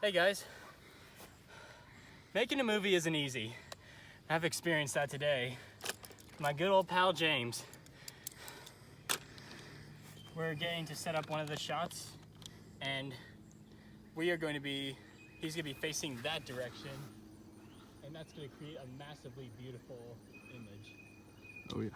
Hey guys, making a movie isn't easy. I've experienced that today. My good old pal James. We're getting to set up one of the shots and he's going to be facing that direction, and that's going to create a massively beautiful image. Oh yeah.